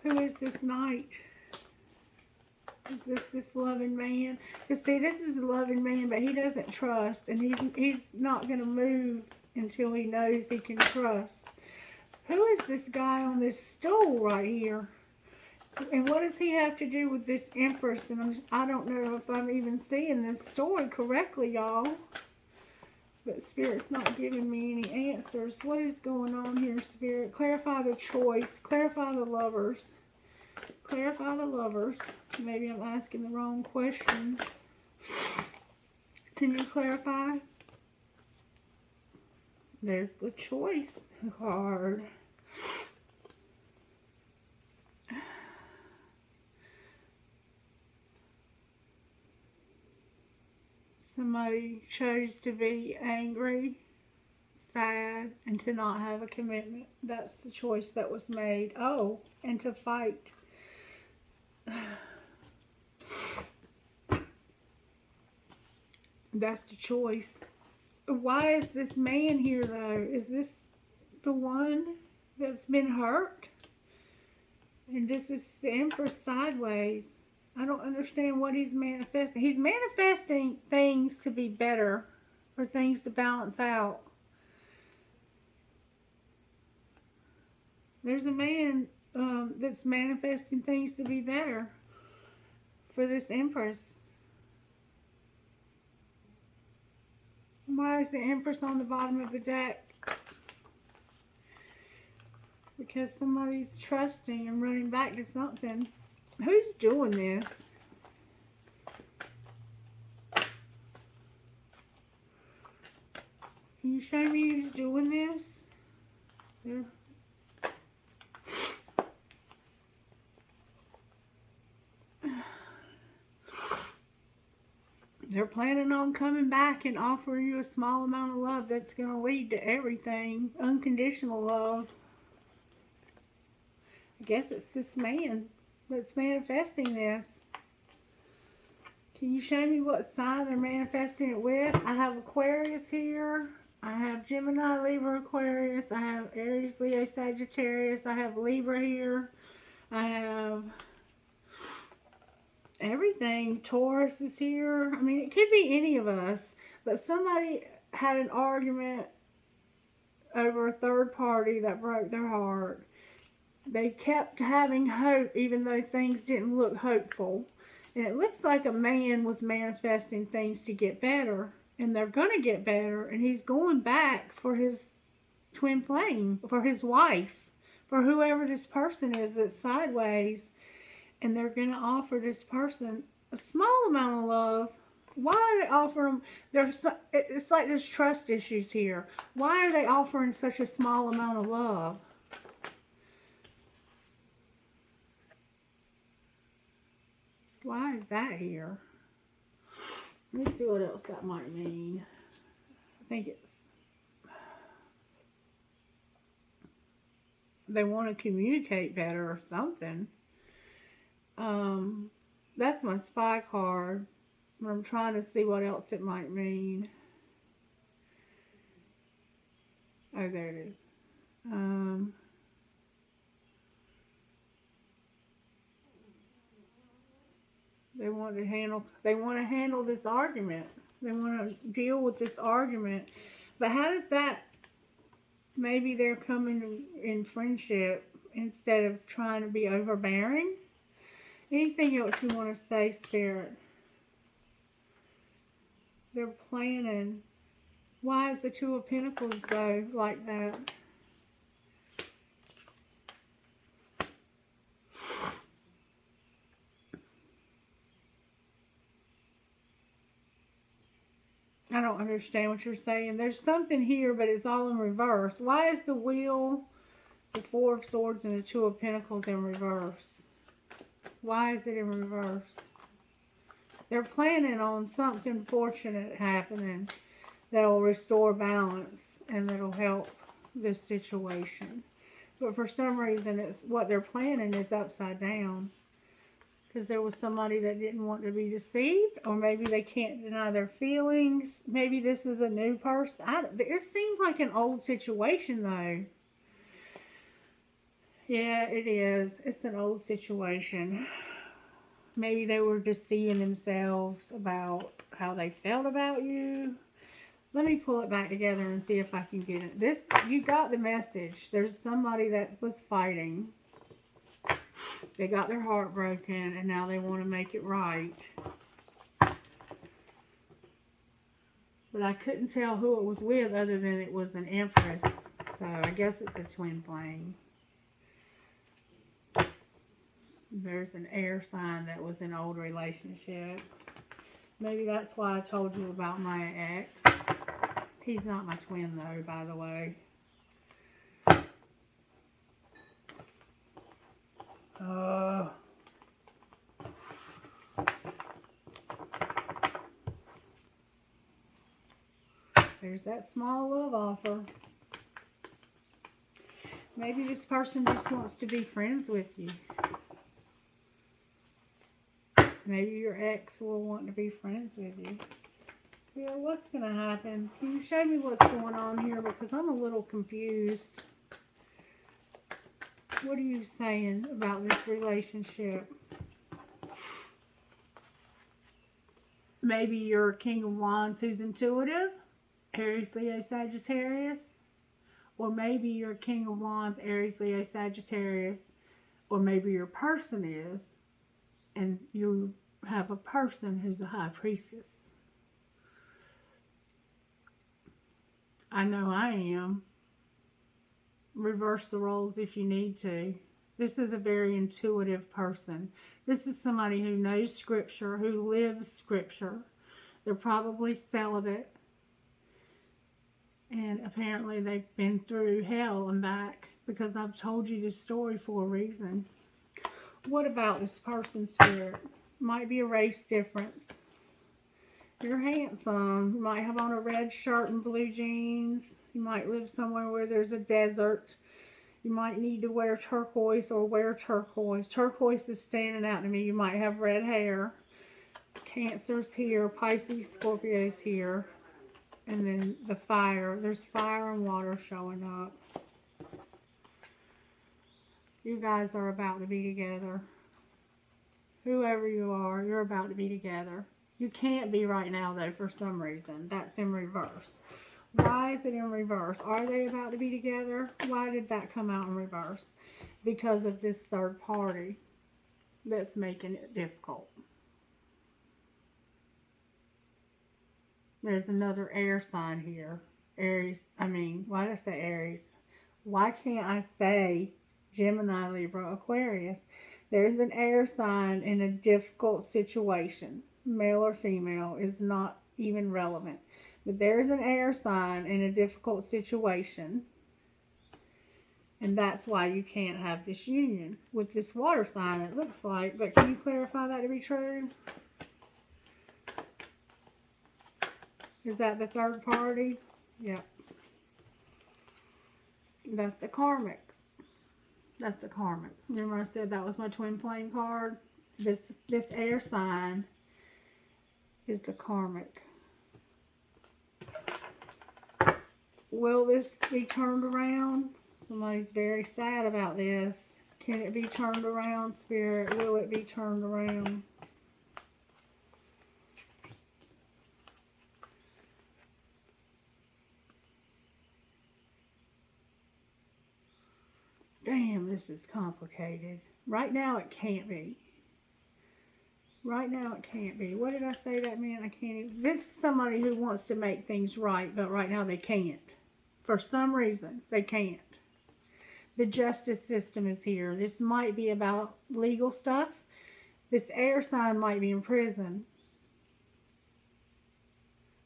Who is this Knight? Is this loving man? Because see, this is a loving man, but he doesn't trust, and he's not going to move until he knows he can trust. Who is this guy on this stool right here? And what does he have to do with this Empress? And I don't know if I'm even seeing this story correctly, y'all. But Spirit's not giving me any answers. What is going on here, Spirit? Clarify the choice. Clarify the lovers. Clarify the lovers. Maybe I'm asking the wrong questions. Can you clarify? There's the choice card. Somebody chose to be angry, sad, and to not have a commitment. That's the choice that was made. Oh, and to fight. That's the choice. Why is this man here, though? Is this the one that's been hurt? And this is the Empress sideways. I don't understand what he's manifesting. He's manifesting things to be better, or things to balance out. There's a man that's manifesting things to be better for this Empress. Why is the Empress on the bottom of the deck? Because somebody's trusting and running back to something. Who's doing this? Can you show me who's doing this? They're planning on coming back and offering you a small amount of love that's going to lead to everything. Unconditional love. I guess it's this man that's manifesting this. Can you show me what sign they're manifesting it with? I have Aquarius here. I have Gemini, Libra, Aquarius. I have Aries, Leo, Sagittarius. I have Libra here. I have everything. Taurus is here. I mean, it could be any of us. But somebody had an argument over a third party that broke their heart. They kept having hope even though things didn't look hopeful. And it looks like a man was manifesting things to get better. And they're going to get better. And he's going back for his twin flame, for his wife, for whoever this person is that's sideways. And they're going to offer this person a small amount of love. Why are they offering them? It's like there's trust issues here. Why are they offering such a small amount of love? Why is that here? Let me see what else that might mean. I think it's they want to communicate better or something. That's my spy card. I'm trying to see what else it might mean. Oh, there it is. They want to handle this argument. They want to deal with this argument. But how does that, maybe they're coming in friendship instead of trying to be overbearing? Anything else you want to say, Spirit? They're planning. Why is the Two of Pentacles though like that? I don't understand what you're saying. There's something here, but it's all in reverse. Why is the Wheel, the Four of Swords, and the Two of Pentacles in reverse? Why is it in reverse? They're planning on something fortunate happening that will restore balance and that'll help this situation. But for some reason, it's what they're planning is upside down. Because there was somebody that didn't want to be deceived, or maybe they can't deny their feelings. Maybe this is a new person. It seems like an old situation, though. Yeah, it is. It's an old situation. Maybe they were deceiving themselves about how they felt about you. Let me pull it back together and see if I can get it. You got the message. There's somebody that was fighting. They got their heart broken, and now they want to make it right. But I couldn't tell who it was with other than it was an Empress. So I guess it's a twin flame. There's an air sign that was in an old relationship. Maybe that's why I told you about my ex. He's not my twin though, by the way. There's that small love offer. Maybe this person just wants to be friends with you. Maybe your ex will want to be friends with you. Yeah, what's going to happen? Can you show me what's going on here? Because I'm a little confused. What are you saying about this relationship? Maybe you're King of Wands who's intuitive. Aries, Leo, Sagittarius. Or maybe you're King of Wands, Aries, Leo, Sagittarius. Or maybe your person is. And you have a person who's a High Priestess. I know I am. Reverse the roles if you need to. This is a very intuitive person. This is somebody who knows Scripture, who lives Scripture. They're probably celibate. And apparently they've been through hell and back, because I've told you this story for a reason. What about this person's spirit? Might be a race difference. You're handsome. You might have on a red shirt and blue jeans. You might live somewhere where there's a desert. You might need to wear turquoise or wear turquoise. Turquoise is standing out to me. You might have red hair. Cancer's here. Pisces, Scorpio's here. And then the fire. There's fire and water showing up. You guys are about to be together. Whoever you are, you're about to be together. You can't be right now, though, for some reason. That's in reverse. Why is it in reverse? Are they about to be together? Why did that come out in reverse? Because of this third party that's making it difficult. There's another air sign here. Aries. Why did I say Aries? Why can't I say Gemini, Libra, Aquarius? There's an air sign in a difficult situation. Male or female is not even relevant. But there's an air sign in a difficult situation. And that's why you can't have this union with this water sign, it looks like. But can you clarify that to be true? Is that the third party? Yep. That's the karmic. That's the karmic. Remember I said that was my twin flame card? This air sign is the karmic. Will this be turned around? Somebody's very sad about this. Can it be turned around, Spirit? Will it be turned around? Damn, this is complicated. Right now it can't be. Right now it can't be. What did I say that meant? I can't even. This is somebody who wants to make things right, but right now they can't. For some reason, they can't. The justice system is here. This might be about legal stuff. This air sign might be in prison.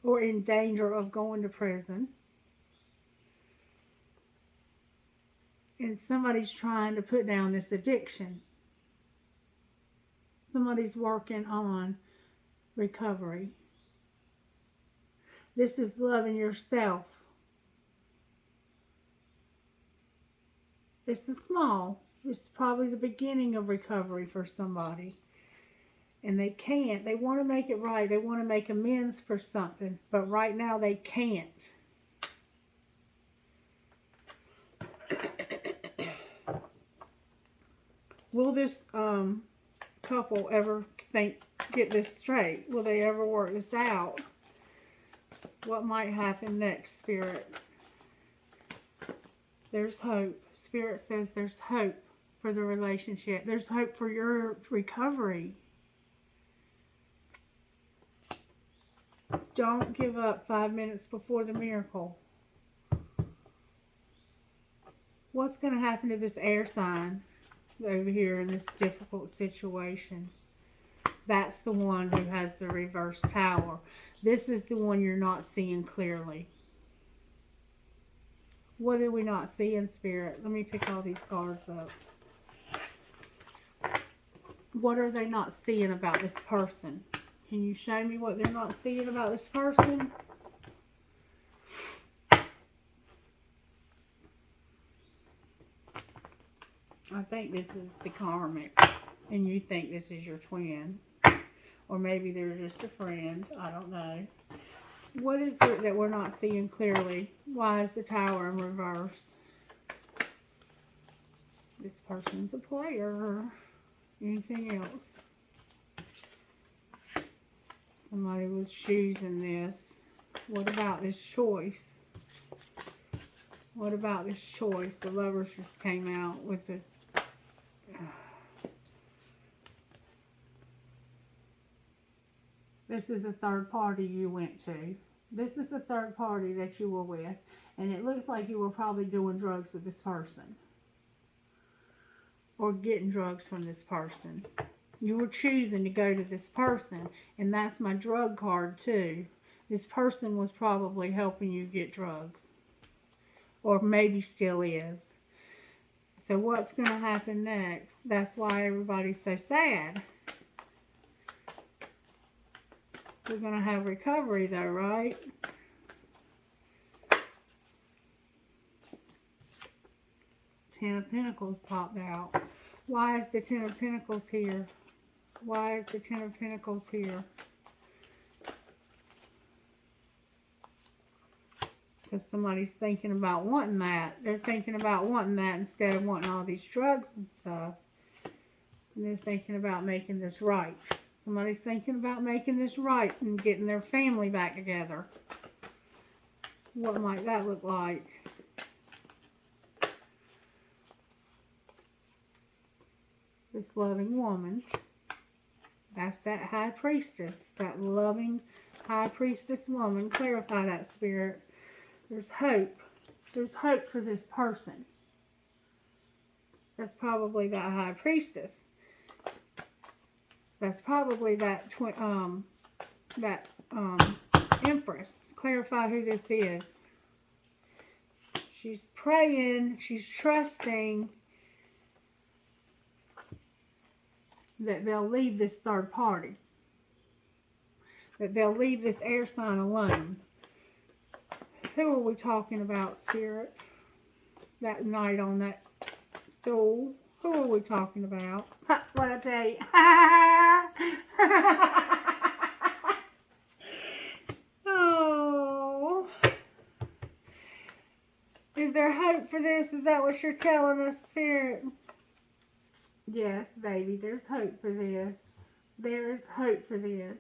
Or in danger of going to prison. And somebody's trying to put down this addiction. Somebody's working on recovery. This is loving yourself. This is small. It's probably the beginning of recovery for somebody. And they can't. They want to make it right. They want to make amends for something. But right now they can't. Will this couple ever get this straight? Will they ever work this out? What might happen next, Spirit? There's hope. Spirit says there's hope for the relationship. There's hope for your recovery. Don't give up 5 minutes before the miracle. What's going to happen to this air sign over here in this difficult situation? That's the one who has the reverse tower. This is the one you're not seeing clearly. What do we not see in Spirit? Let me pick all these cards up. What are they not seeing about this person? Can you show me what they're not seeing about this person? I think this is the karmic, and you think this is your twin. Or maybe they're just a friend. I don't know. What is it that we're not seeing clearly? Why is the tower in reverse? This person's a player. Anything else? Somebody was choosing this. What about this choice? What about this choice? The Lovers just came out with the... This is a third party you went to. This is a third party that you were with. And it looks like you were probably doing drugs with this person. Or getting drugs from this person. You were choosing to go to this person. And that's my drug card too. This person was probably helping you get drugs. Or maybe still is. So what's going to happen next? That's why everybody's so sad. We're going to have recovery though, right? Ten of Pentacles popped out. Why is the Ten of Pentacles here? Why is the Ten of Pentacles here? Because somebody's thinking about wanting that. They're thinking about wanting that instead of wanting all these drugs and stuff. And they're thinking about making this right. Somebody's thinking about making this right and getting their family back together. What might that look like? This loving woman. That's that High Priestess. That loving High Priestess woman. Clarify that, Spirit. There's hope. There's hope for this person. That's probably that High Priestess. That's probably that Empress. Clarify who this is. She's praying. She's trusting that they'll leave this third party. That they'll leave this air sign alone. Who are we talking about, Spirit? That night on that stool. Who are we talking about? What I tell you? hope for this? Is that what you're telling us, Spirit? Yes, baby, there's hope for this. There is hope for this.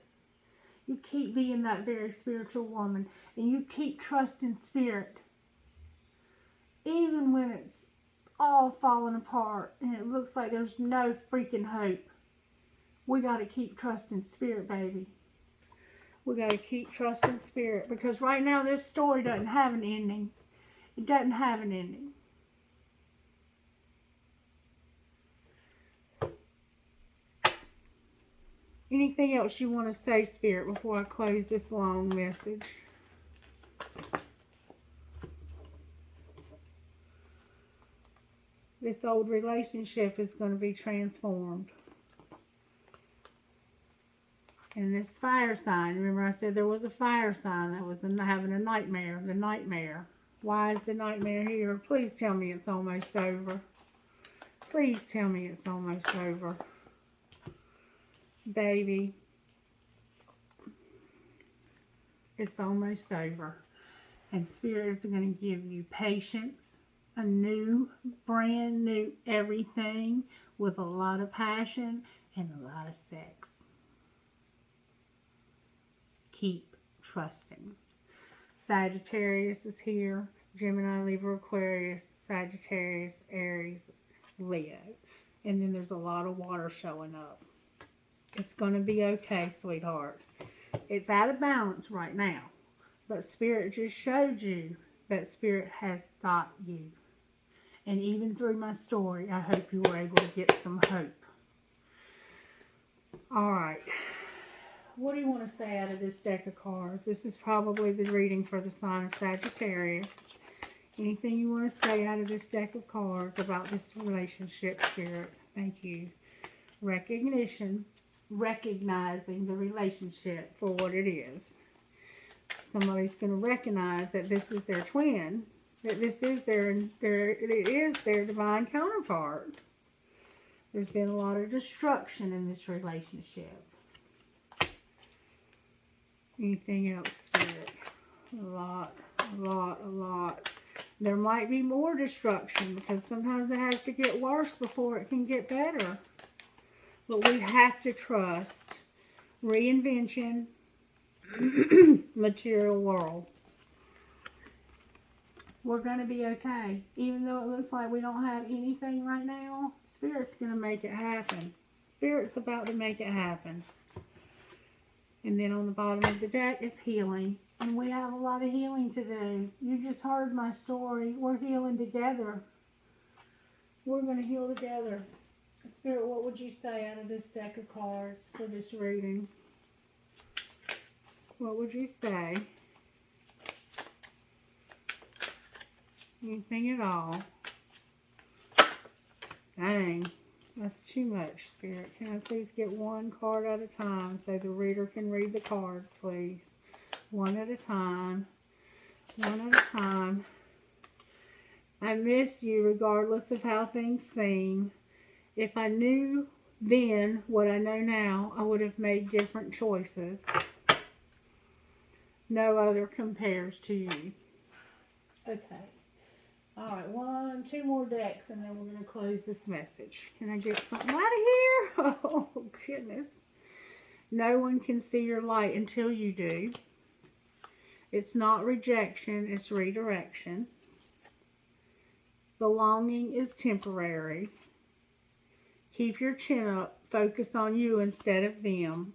You keep being that very spiritual woman, and you keep trusting Spirit. Even when it's all falling apart and it looks like there's no freaking hope. We got to keep trusting Spirit, baby. We got to keep trusting Spirit, because right now this story doesn't have an ending. It doesn't have an ending. Anything else you want to say, Spirit, before I close this long message? This old relationship is going to be transformed. And this fire sign, remember I said there was a fire sign that was having a nightmare. The nightmare. Why is the nightmare here? Please tell me it's almost over. Please tell me it's almost over. Baby. It's almost over. And Spirit is going to give you patience. A new, brand new everything with a lot of passion and a lot of sex. Keep trusting. Sagittarius is here. Gemini, Libra, Aquarius, Sagittarius, Aries, Leo. And then there's a lot of water showing up. It's going to be okay, sweetheart. It's out of balance right now. But Spirit just showed you that Spirit has got you. And even through my story, I hope you were able to get some hope. Alright. What do you want to say out of this deck of cards? This is probably the reading for the sign of Sagittarius. Anything you want to say out of this deck of cards about this relationship, Spirit? Thank you. Recognition. Recognizing the relationship for what it is. Somebody's going to recognize that this is their twin. That this is their divine counterpart. There's been a lot of destruction in this relationship. Anything else, Spirit? A lot. There might be more destruction, because sometimes it has to get worse before it can get better. But we have to trust reinvention, material world. We're going to be okay. Even though it looks like we don't have anything right now, Spirit's going to make it happen. Spirit's about to make it happen. And then on the bottom of the deck, it's healing. And we have a lot of healing to do. You just heard my story. We're healing together. We're going to heal together. Spirit, what would you say out of this deck of cards for this reading? What would you say? Anything at all? Dang, that's too much, Spirit. Can I please get one card at a time so the reader can read the cards, please? One at a time. One at a time. I miss you regardless of how things seem. If I knew then what I know now, I would have made different choices. No other compares to you. Okay. Alright, two more decks, and then we're going to close this message. Can I get something out of here? Oh, goodness. No one can see your light until you do. It's not rejection, it's redirection. The longing is temporary. Keep your chin up. Focus on you instead of them.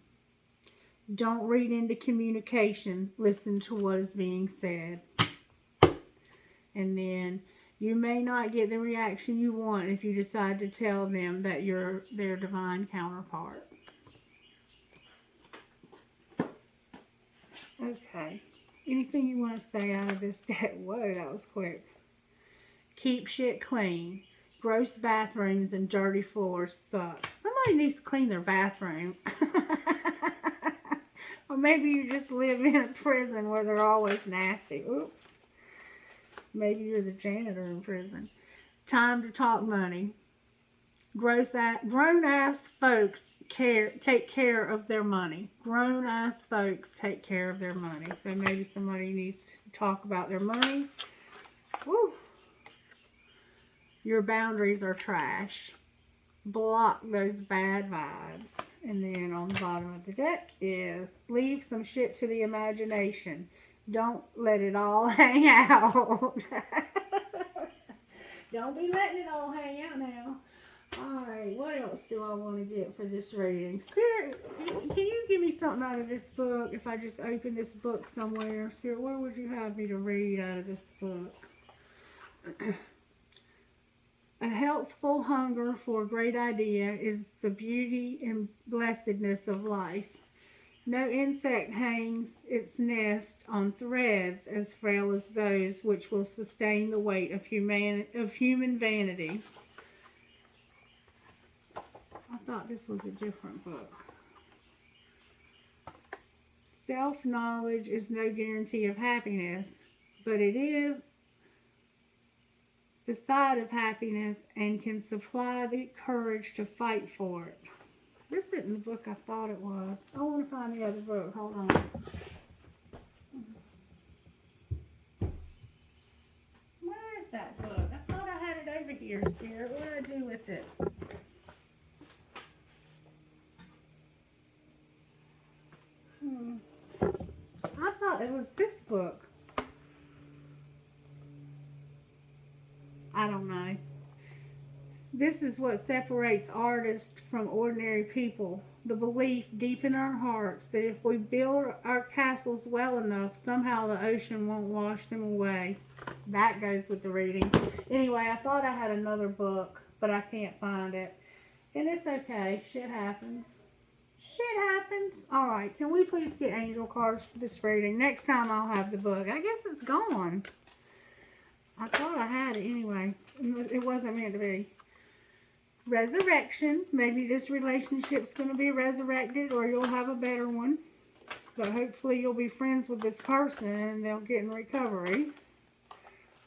Don't read into communication. Listen to what is being said. And then you may not get the reaction you want if you decide to tell them that you're their divine counterpart. Okay. Anything you want to say out of this deck? Whoa, that was quick. Keep shit clean. Gross bathrooms and dirty floors suck. Somebody needs to clean their bathroom. Or maybe you just live in a prison where they're always nasty. Oops. Maybe you're the janitor in prison. Time to talk money. Grown-ass folks take care of their money. Grown-ass folks take care of their money. So maybe somebody needs to talk about their money. Woo. Your boundaries are trash. Block those bad vibes. And then on the bottom of the deck is leave some shit to the imagination. Don't let it all hang out. Don't be letting it all hang out now. Alright, what else do I want to get for this reading? Spirit, can you give me something out of this book? If I just open this book somewhere, Spirit, where would you have me to read out of this book? A healthful hunger for a great idea is the beauty and blessedness of life. No insect hangs its nest on threads as frail as those which will sustain the weight of human vanity. I thought this was a different book. Self-knowledge is no guarantee of happiness, but it is the side of happiness and can supply the courage to fight for it. This isn't the book I thought it was. I want to find the other book. Hold on. Where is that book? I thought I had it over here, Spirit. What did I do with it? I thought it was this book. I don't know. This is what separates artists from ordinary people. The belief deep in our hearts that if we build our castles well enough, somehow the ocean won't wash them away. That goes with the reading. Anyway, I thought I had another book, but I can't find it. And it's okay. Shit happens. Shit happens. Alright, can we please get angel cards for this reading? Next time I'll have the book. I guess it's gone. I thought I had it anyway. It wasn't meant to be. Resurrection. Maybe this relationship's going to be resurrected or you'll have a better one. But hopefully you'll be friends with this person and they'll get in recovery.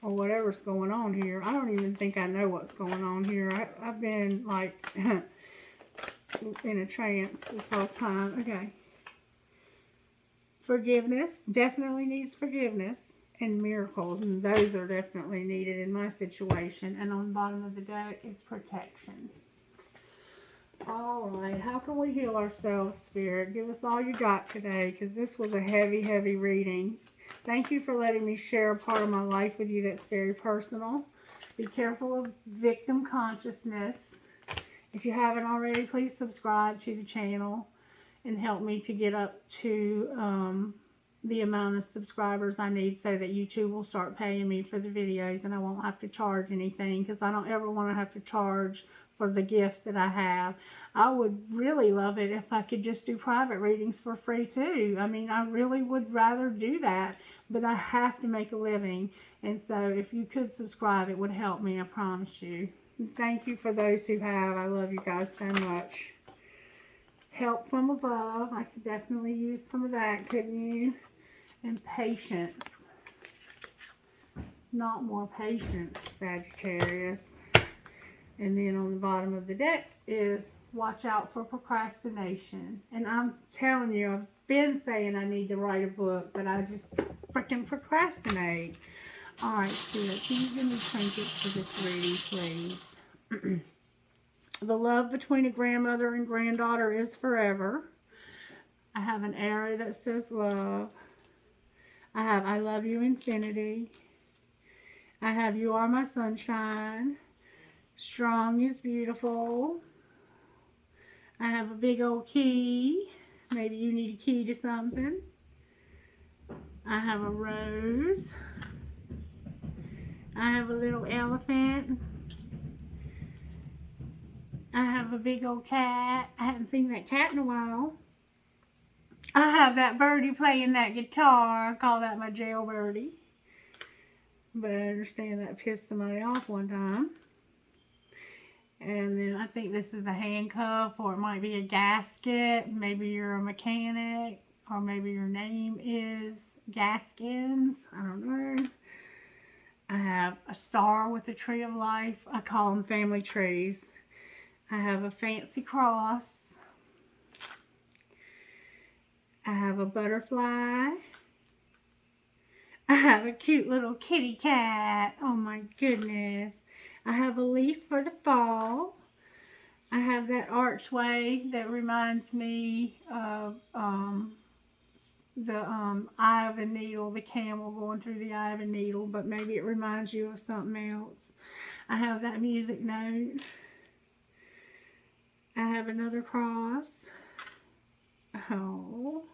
Or whatever's going on here. I don't even think I know what's going on here. I've been like in a trance this whole time. Okay. Forgiveness. Definitely needs forgiveness. And miracles, and those are definitely needed in my situation. And on the bottom of the deck is protection. Alright, how can we heal ourselves, Spirit? Give us all you got today, because this was a heavy, heavy reading. Thank you for letting me share a part of my life with you that's very personal. Be careful of victim consciousness. If you haven't already, please subscribe to the channel and help me to get up to the amount of subscribers I need so that YouTube will start paying me for the videos and I won't have to charge anything, because I don't ever want to have to charge for the gifts that I have. I would really love it if I could just do private readings for free too. I mean, I really would rather do that, but I have to make a living. And so if you could subscribe, it would help me, I promise you. And thank you for those who have. I love you guys so much. Help from above. I could definitely use some of that, couldn't you? And patience. Not more patience, Sagittarius. And then on the bottom of the deck is watch out for procrastination. And I'm telling you, I've been saying I need to write a book, but I just freaking procrastinate. Alright, Spirit, can you give me trinkets for this reading, please? The love between a grandmother and granddaughter is forever. I have an arrow that says love. I have I love you infinity. I have you are my sunshine. Strong is beautiful. I have a big old key. Maybe you need a key to something. I have a rose. I have a little elephant. I have a big old cat. I haven't seen that cat in a while. I have that birdie playing that guitar. I call that my jail birdie. But I understand that pissed somebody off one time. And then I think this is a handcuff, or it might be a gasket. Maybe you're a mechanic, or maybe your name is Gaskins. I don't know. I have a star with a tree of life. I call them family trees. I have a fancy cross. I have a butterfly. I have a cute little kitty cat. Oh my goodness. I have a leaf for the fall. I have that archway that reminds me of the eye of a needle, the camel going through the eye of a needle, but maybe it reminds you of something else. I have that music note. I have another cross. Oh.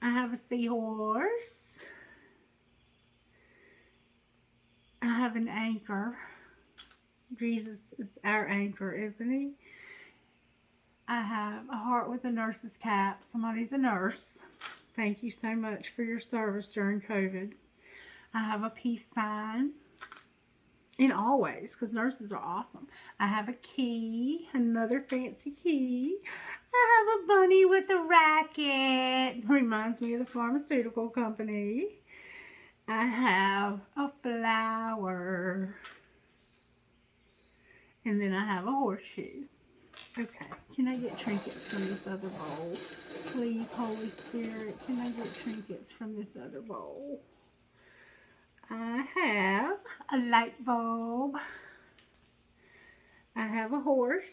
I have a seahorse. I have an anchor. Jesus is our anchor, isn't he? I have a heart with a nurse's cap. Somebody's a nurse. Thank you so much for your service during COVID. I have a peace sign. In all ways, because nurses are awesome. I have a key, another fancy key. I have a bunny with a racket. Reminds me of the pharmaceutical company. I have a flower. And then I have a horseshoe. Okay, can I get trinkets from this other bowl? Please, Holy Spirit, can I get trinkets from this other bowl? I have a light bulb. I have a horse.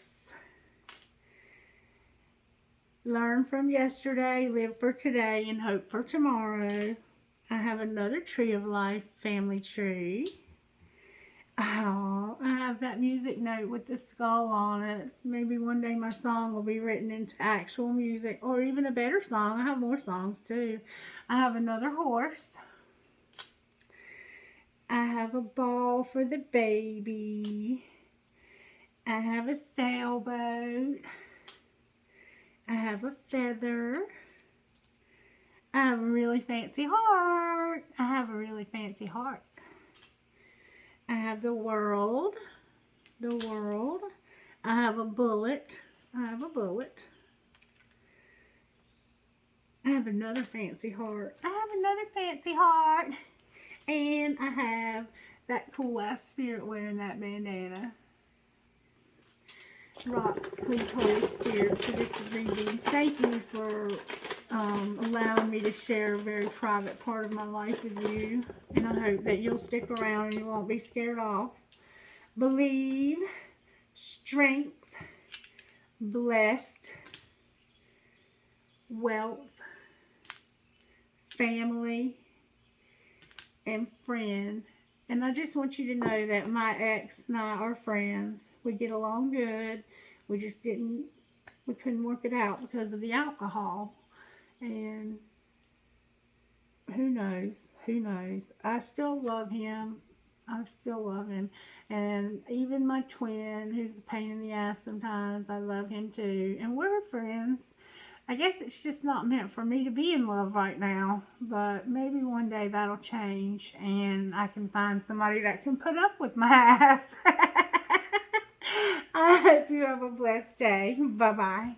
Learn from yesterday, live for today, and hope for tomorrow. I have another Tree of Life family tree. Oh, I have that music note with the skull on it. Maybe one day my song will be written into actual music, or even a better song. I have more songs too. I have another horse. I have a ball for the baby. I have a sailboat. I have a feather. I have a really fancy heart. I have a really fancy heart. I have the world. The world. I have a bullet. I have a bullet. I have another fancy heart. I have another fancy heart. And I have that cool ass spirit wearing that bandana. Rocks, please, Holy Spirit, for this reading. Thank you for allowing me to share a very private part of my life with you. And I hope that you'll stick around and you won't be scared off. Believe, strength, blessed, wealth, family, and friend. And I just want you to know that my ex and I are friends. We get along good. We just we couldn't work it out because of the alcohol. And who knows? Who knows? I still love him. I still love him. And even my twin, who's a pain in the ass sometimes, I love him too. And we're friends. I guess it's just not meant for me to be in love right now, but maybe one day that'll change and I can find somebody that can put up with my ass. I hope you have a blessed day. Bye-bye.